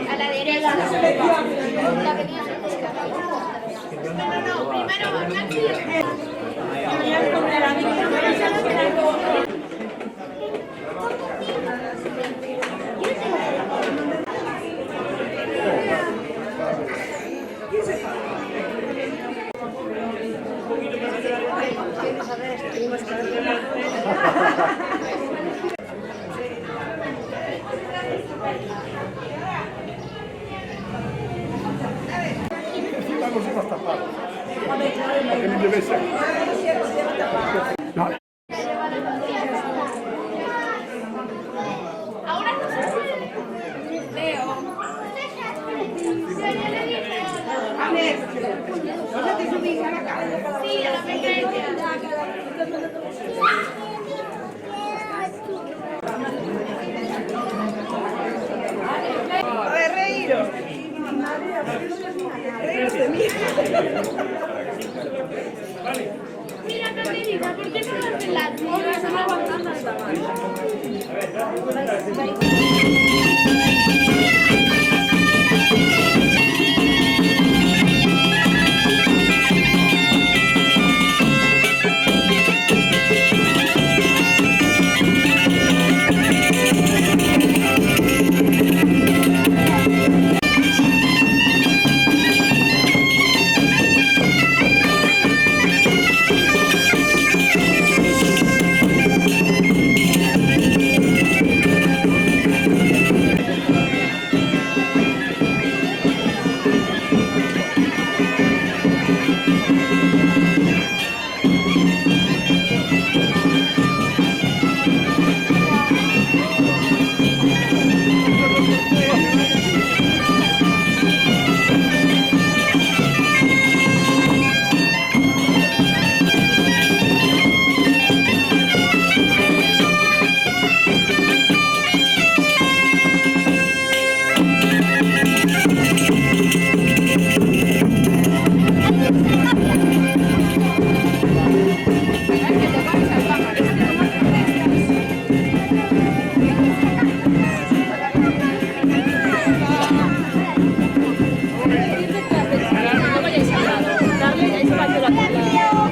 A la derecha. La avenida no, primero Vamos a tapar. Para que no lleve esa. No. ahora no se puede. Leo. A ver, ¿dónde te subís a la casa? Sí, a la pequeña. A ver, reíros. Reíros de mí. Mira, Caterina, ¿por qué no hacen las bolas? No aguantando esta mano.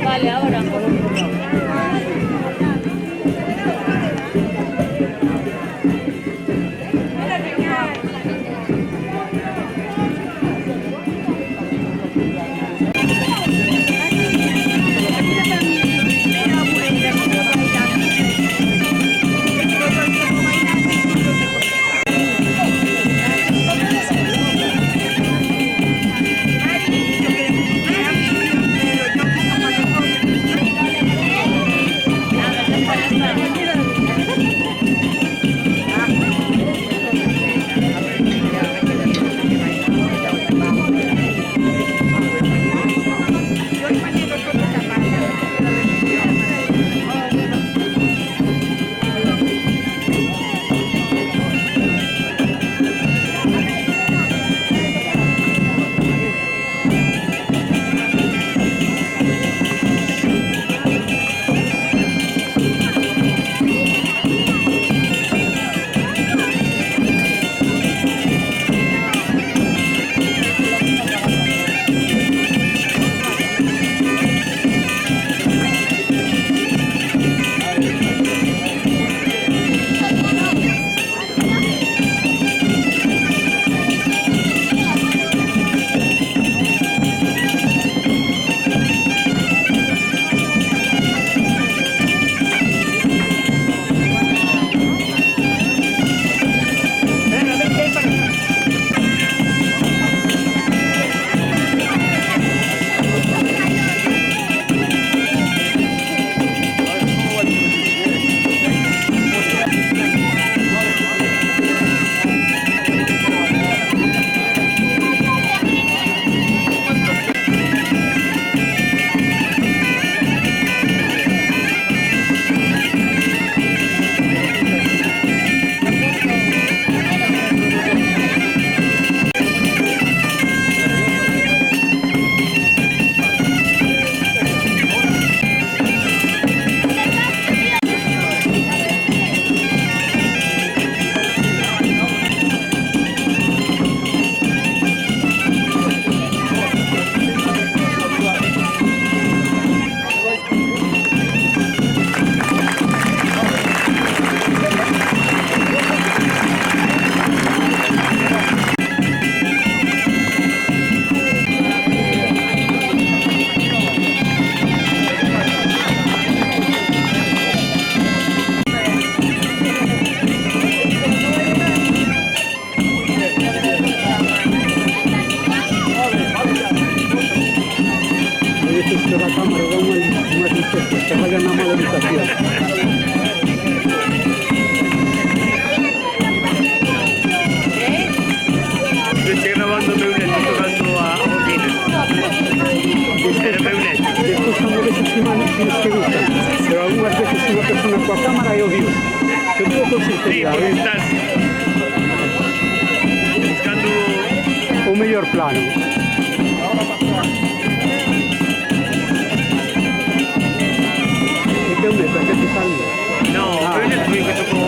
Vale, ahora. que vaya una mala educación. Estoy grabando Meunet, tocando a bocina. Era Meunet. Después cuando ves encima tienes que gustar, pero algunas veces si una persona con la cámara é obvio. Yo tengo con Sí, sinceridad, porque estás buscando... o mellor plano. E que me parece que salga. No, Meunet foi o que tocou.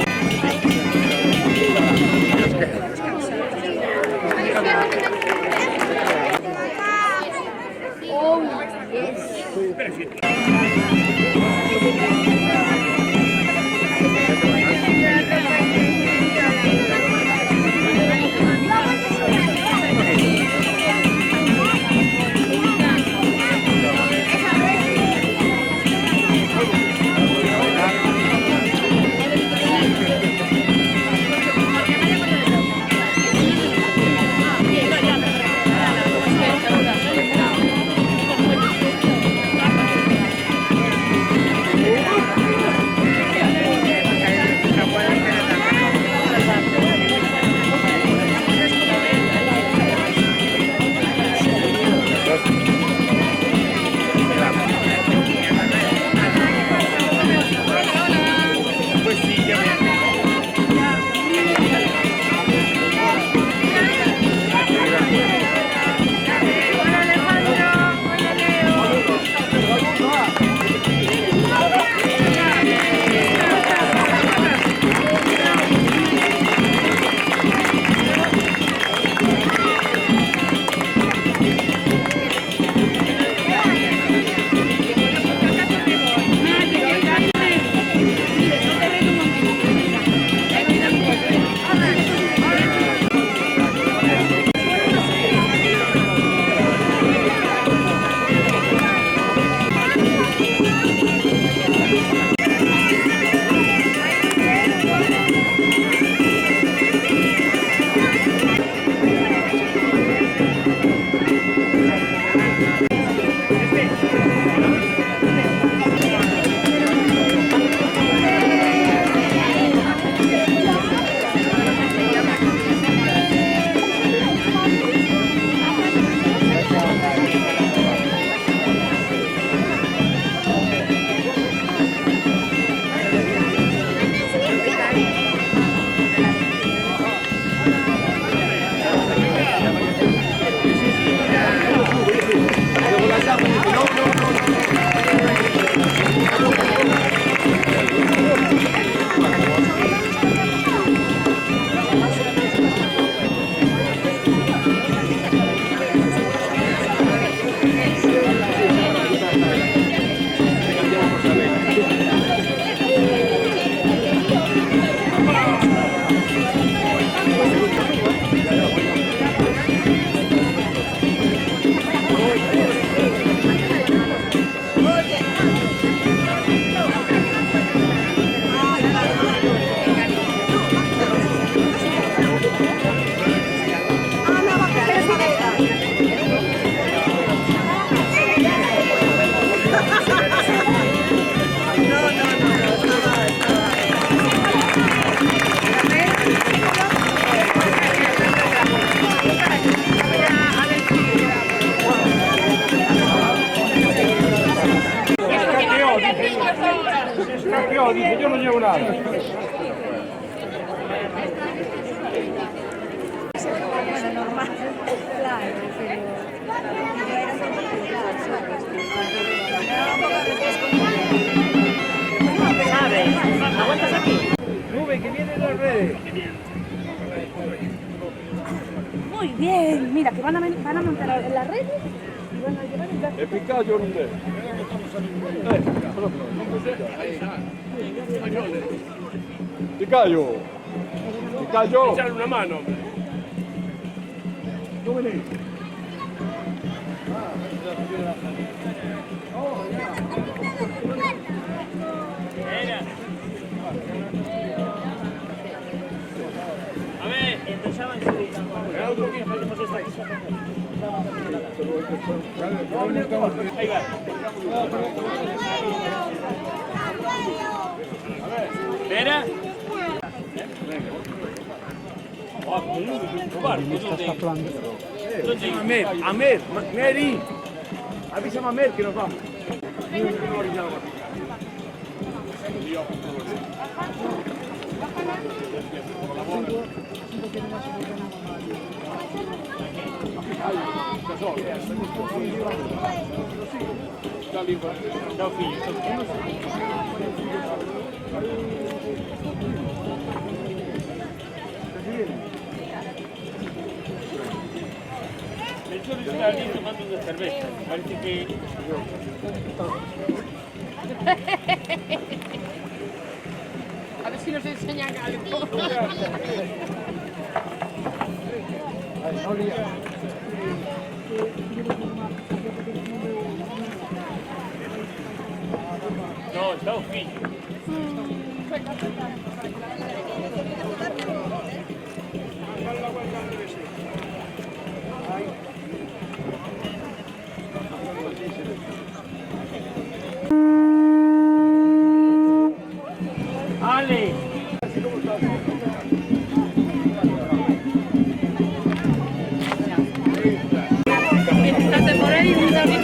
Dice, yo no llevo nada. ¿Aguantas aquí? Rubén, que viene en las redes. Muy bien, mira, que van a montar en la red y van a llevar el gato. È piccaggio non te. Piccaggio. Piccaggio. Echarle una mano. Dove lì? A ver, empezaban a subir. Ahí va. Espera. Está hablando. Amer, Mary. Avísame a Mer que nos vamos. Ciao figlio. El giorno di stare lì tomando una cerveza. Parece que... A ver si nos enseñan algo. No, ciao figlio. Ale! State morendo di un video di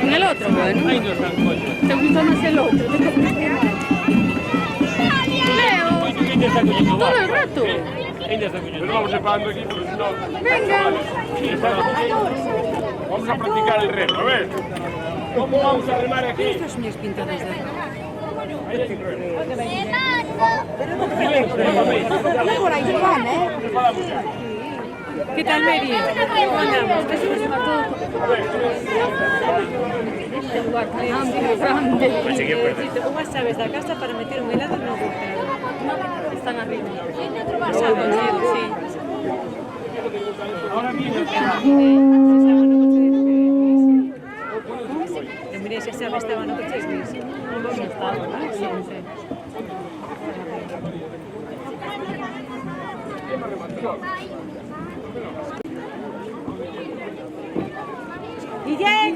en el otro, bueno. Ahí no están coños. ¿Te gusta más el otro? Leo, ¿Quién te está coñando? todo el rato. ¿Quién te está coñando? Nos vamos separando aquí porque si no... Venga. Vamos a practicar el remo, a ver. ¿Cómo vamos a remar aquí? Estas mis pintadas de Por ahí van, ¿eh? ¿Qué tal, Mary? ¿Cómo andamos? Te subes a todo. Unhas chaves da casa para meter un helado no agujero. Están arriba. Pasado, sí. Ahora mismo. Mira, esa chave estaba no coche gris. Non estaba, sí, sí. Guillén!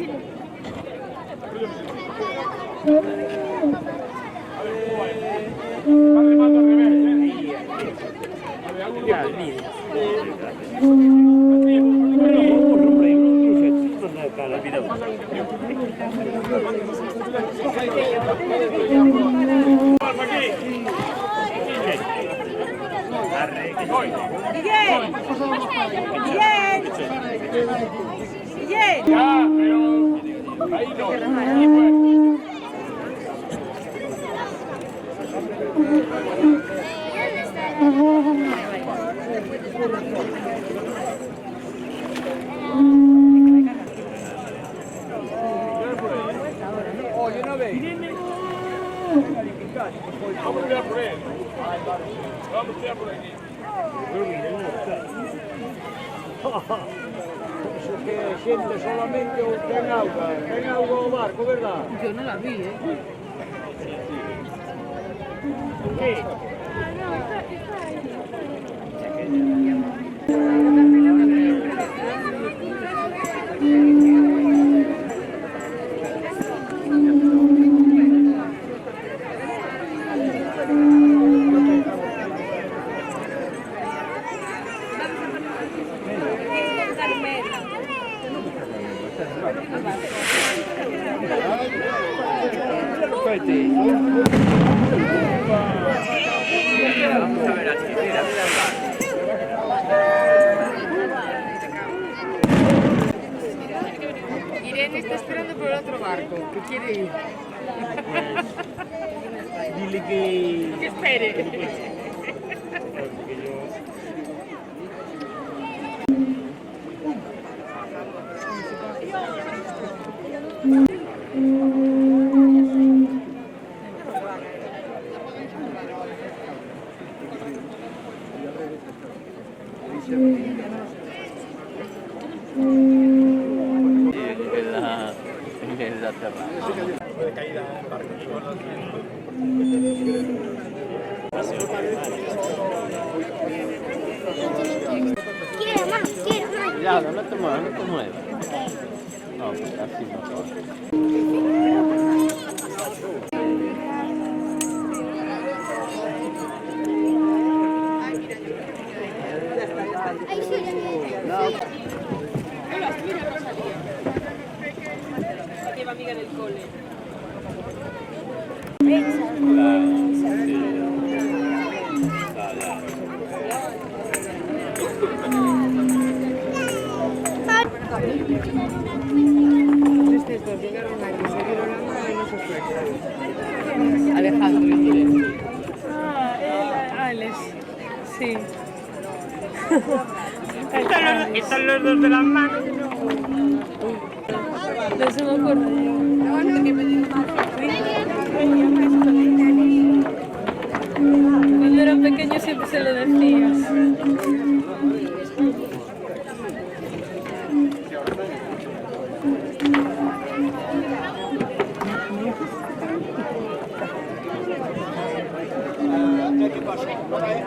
Guillén! Guillén! Guillén! Ya, pero... Ahí no. Ahí pues. Oye, no ve. Vamos a tirar por él. Vamos a tirar por aquí. Eso que siente solamente ten auga o barco, ¿verdad? Yo no la vi, ¿eh? ¿Qué? Irene está esperando por el otro barco, que quiere ir. Dile que... Que espere. Quiero más, quiero más. Cuidado, no te muevas, no te muevas. No, pues así no. Ahí sí, Lleva amiga en el cole. Estos dos llegaron aquí, se dieron la mano y no se sueltan. Alejandro y Irene. Alex. Sí. Están los dos de las manos. De eso me acuerdo. Cuando era pequeño siempre se lo decías.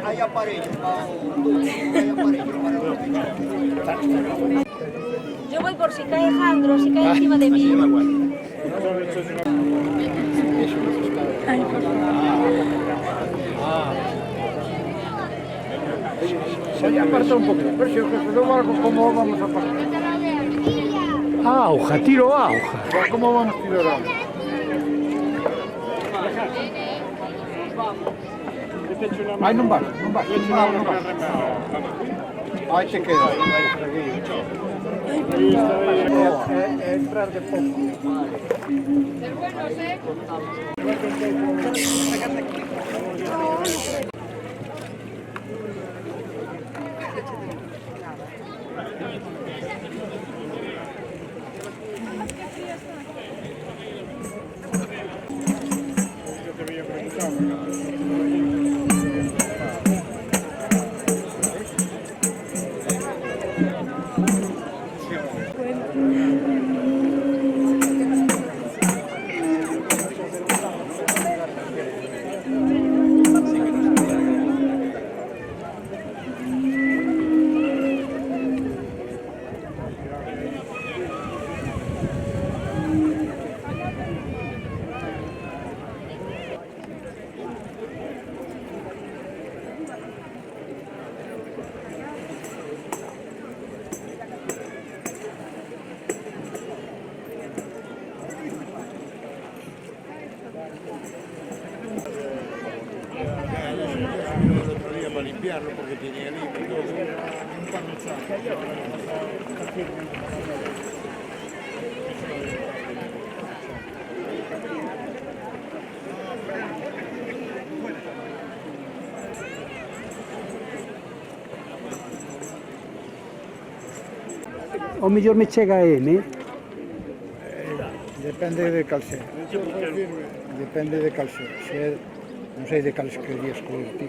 Hay aparello. Yo voy por si cae Alejandro, si cae encima de mí. Se aparta un poquito, pero si el jefe no va, ¿cómo vamos a pasar? Auja, tiro auja. ¿Cómo vamos a tirar auja? Ahí no vas, no vas. No vas. Ahí te quedas. Entrar de poco. Para limpiarlo porque tiene el líquido. O mellor me chega a M. Depende de cal sea. Depende de cal sea. Se é, non sei de cales querías coller ti.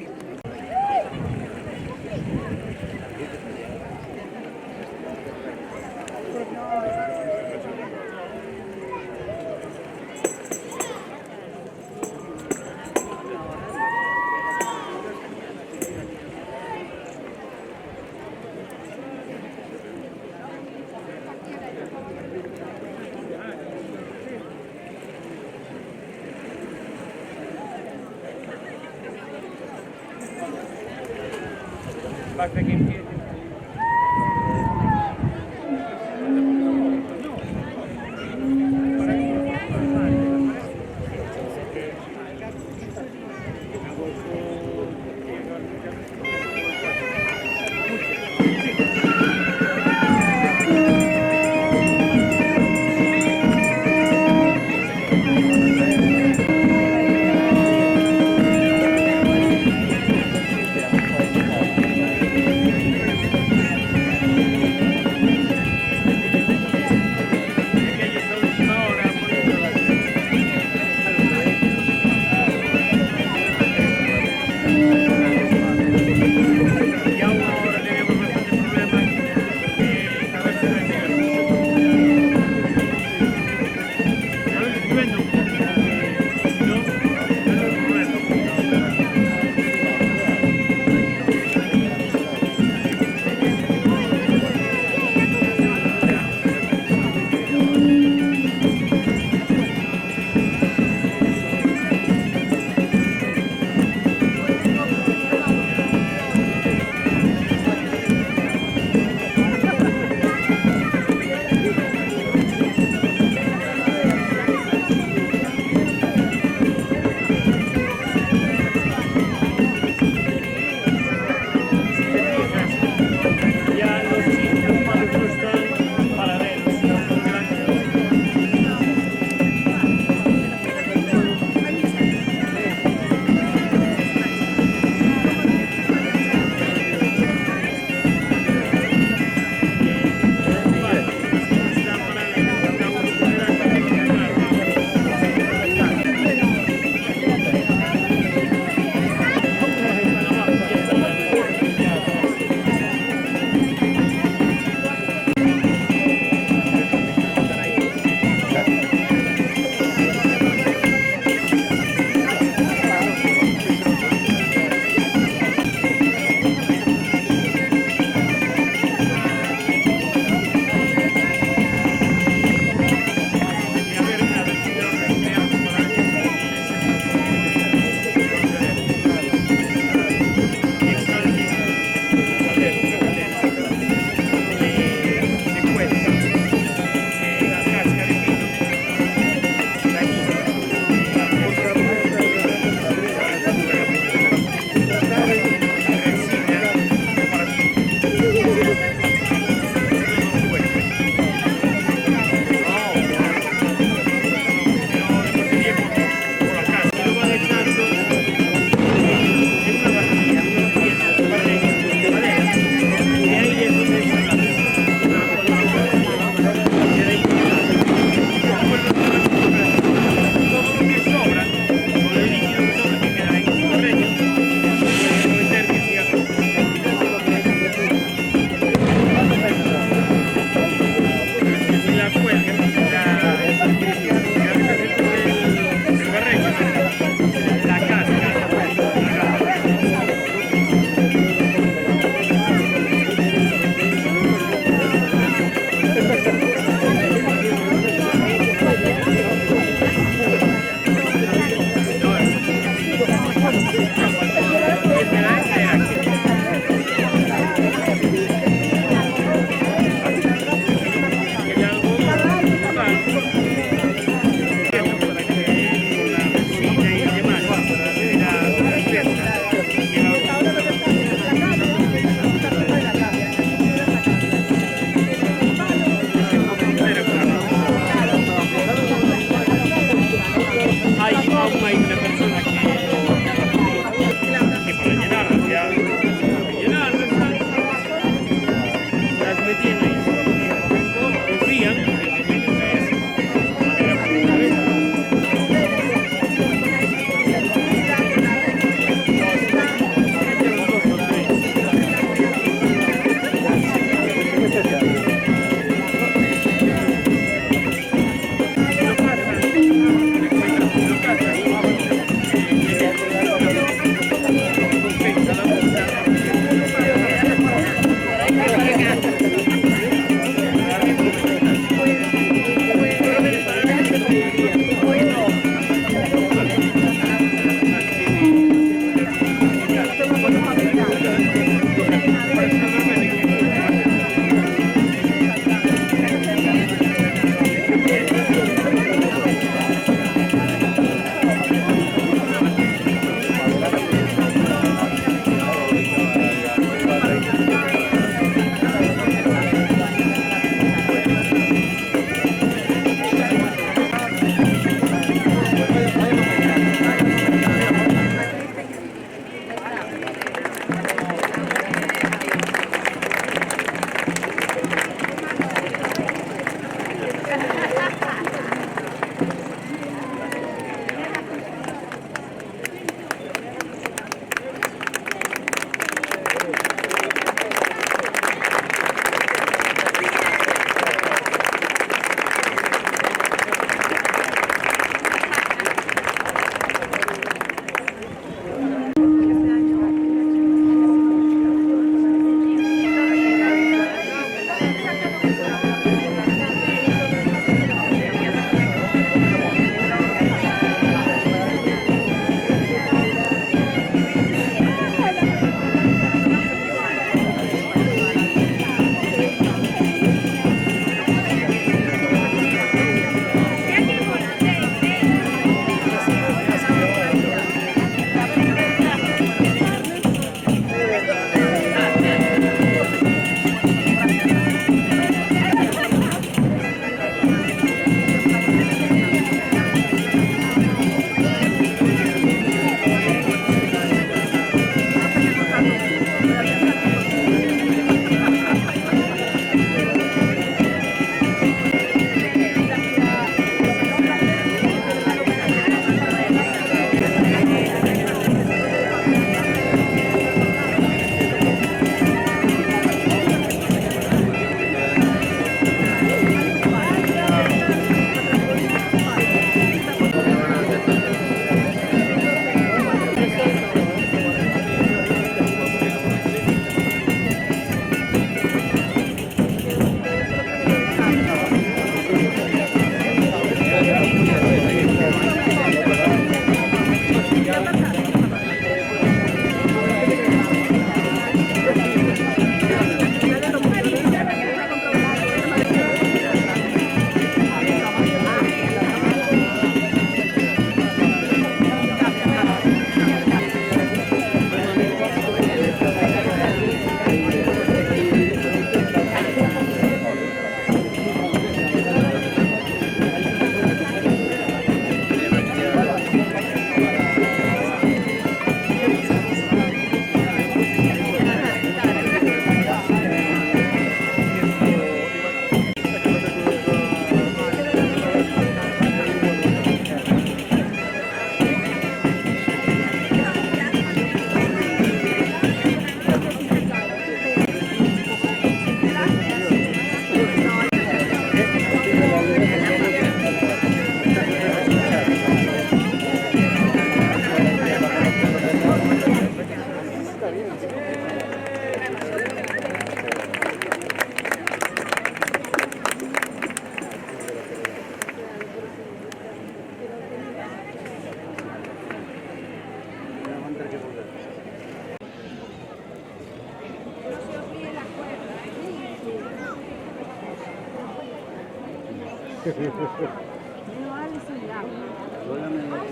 Ya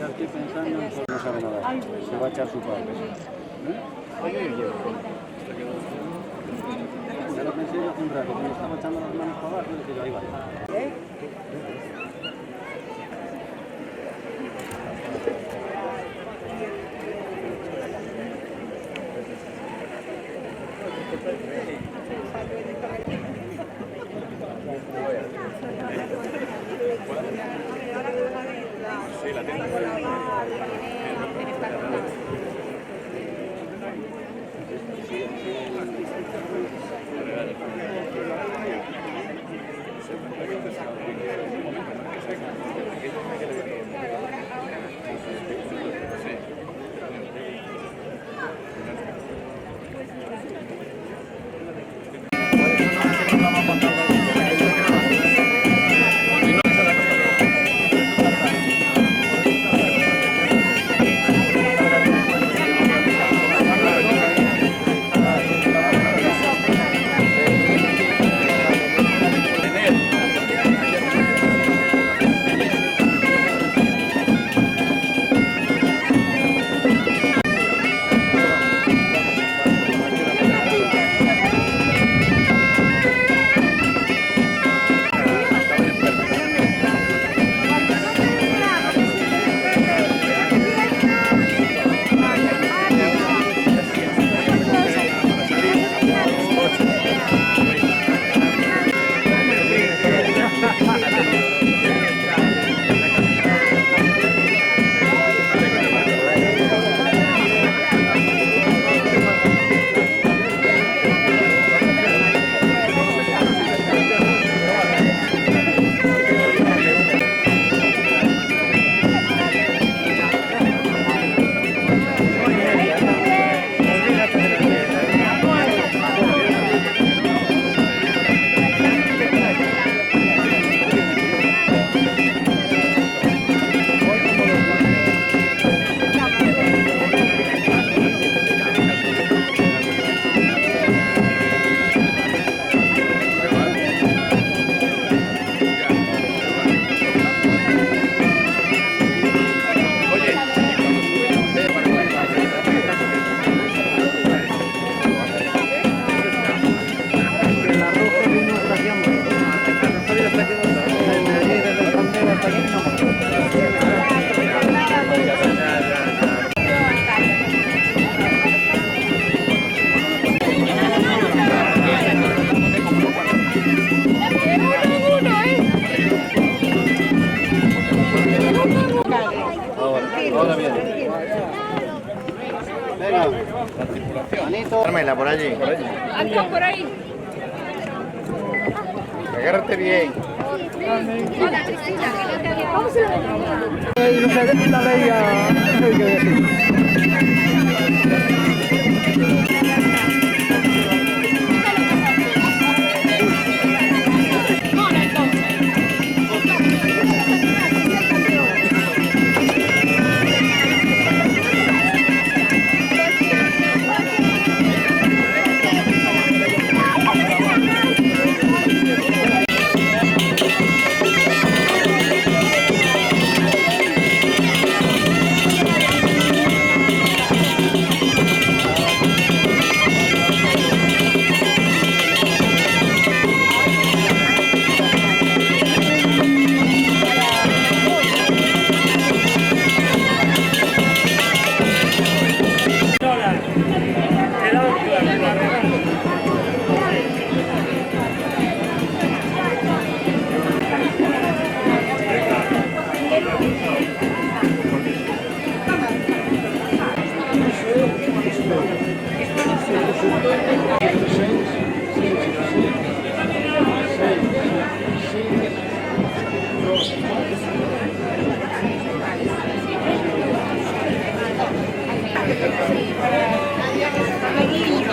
estoy pensando en no sabe nada. Se va a echar su padre. Ya lo pensé yo hace un rato, cuando estaba echando las manos para abajo, y yo ahí va. Ahora viene. Venga. Manito. Carmela, por allí. Anda por ahí. Agárrate bien. Hola, Cristina. ¿Cómo se lo No sé, la ley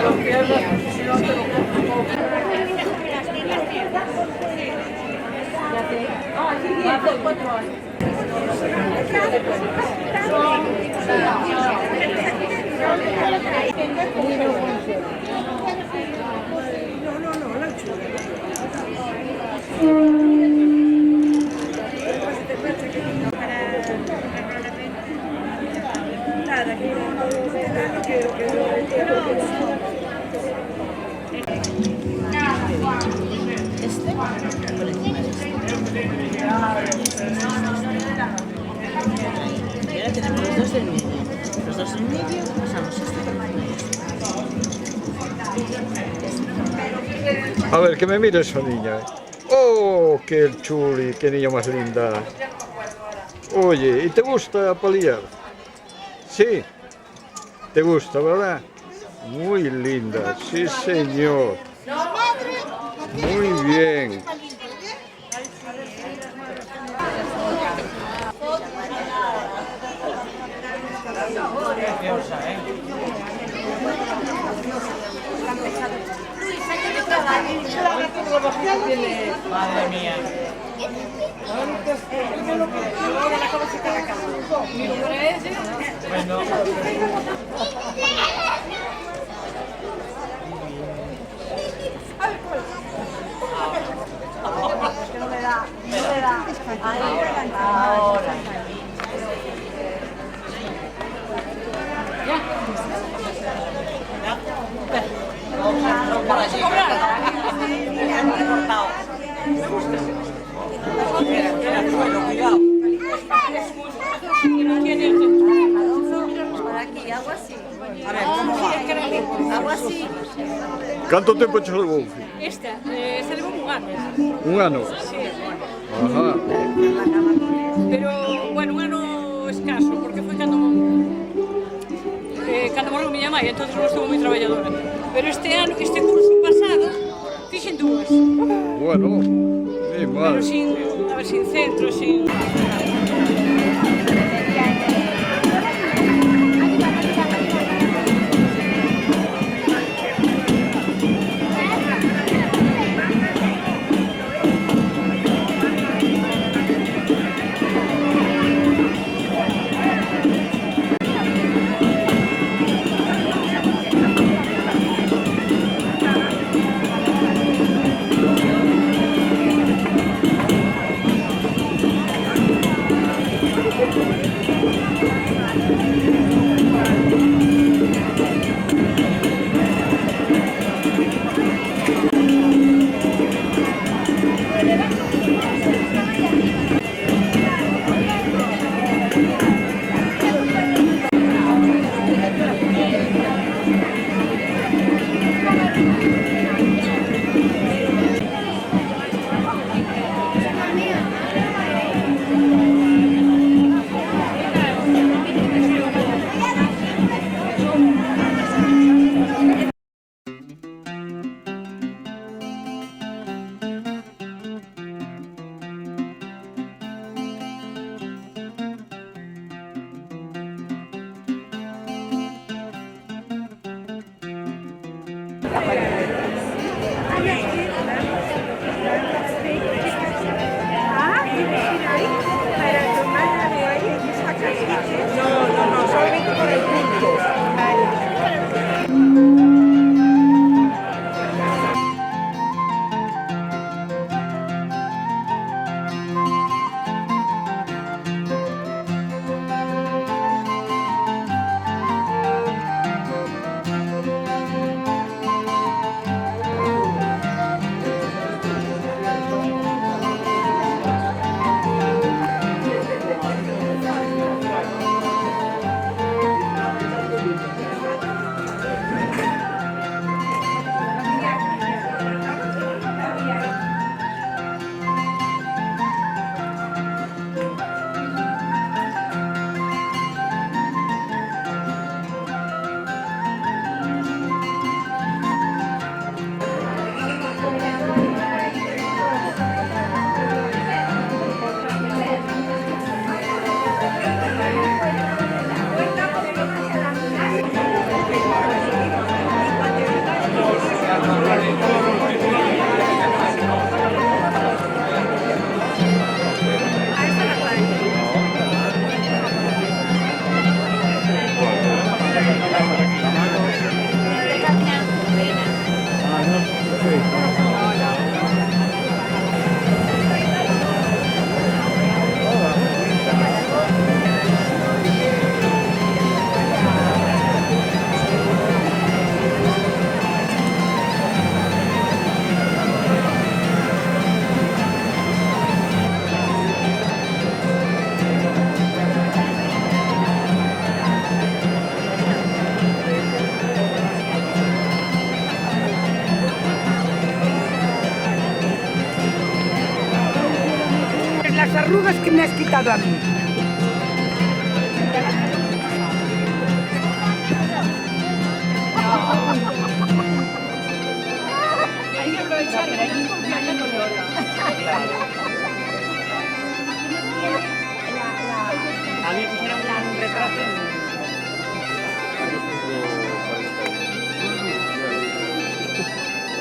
Y ahora tenemos los dos del medio. Los dos del medio, pasamos este por medio. A ver, que me mire esa niña. ¡Oh, qué chuli! ¡Qué niña más linda! Oye, ¿y te gusta paliar? Sí. ¿Te gusta, verdad? Muy linda, sí señor. Muy bien. Madre mía. Bueno. Ahora. Algo así. ¿Cuánto tiempo echas el golf? Esta, se le va un ano. Un ano. Ajá. Pero, bueno, un ano escaso, porque foi cando morreu miña mãe, entón non estuvo moi traballadora. Pero este ano, este curso pasado, fixen dúas. Bueno, mi Pero madre. sin centro, sin... arrugas que me has quitado a mí. Hay que aprovechar que hay confianza con Lola. A mí me pusieron un retrato en...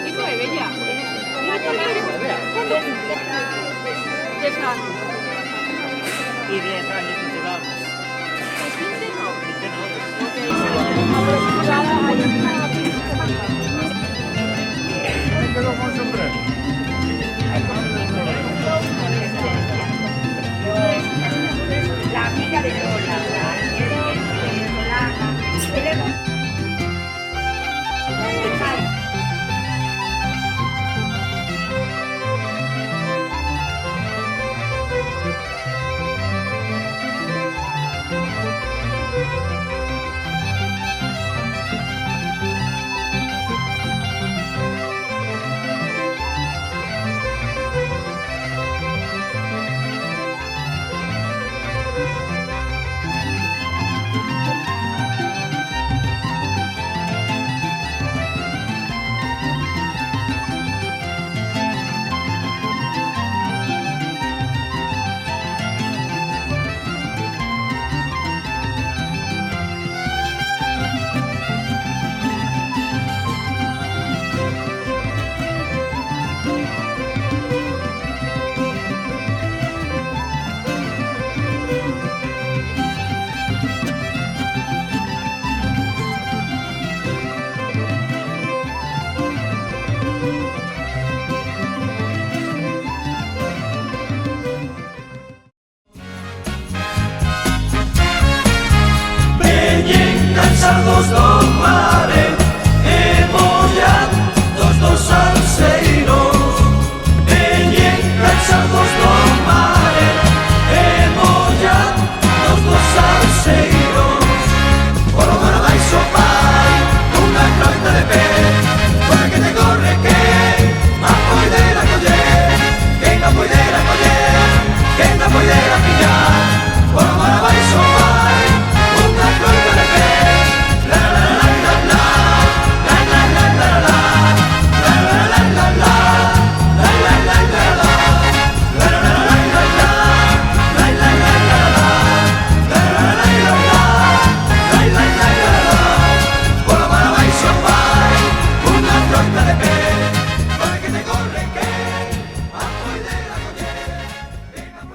¿Y 9 ya? Y 10 años que llevamos. Me quedo con sombrero. La amiga de Lola, cansados do mare e mollados dos salseiros. Veñen cansados do mare e mollados dos salseiros. Por o mar abaixo vai unha croita de pé, corre que te corre que a poidera coller, quen a poidera coller, quen a poidera pillar. Por o mar abaixo vai unha croita de pé. Una fronda de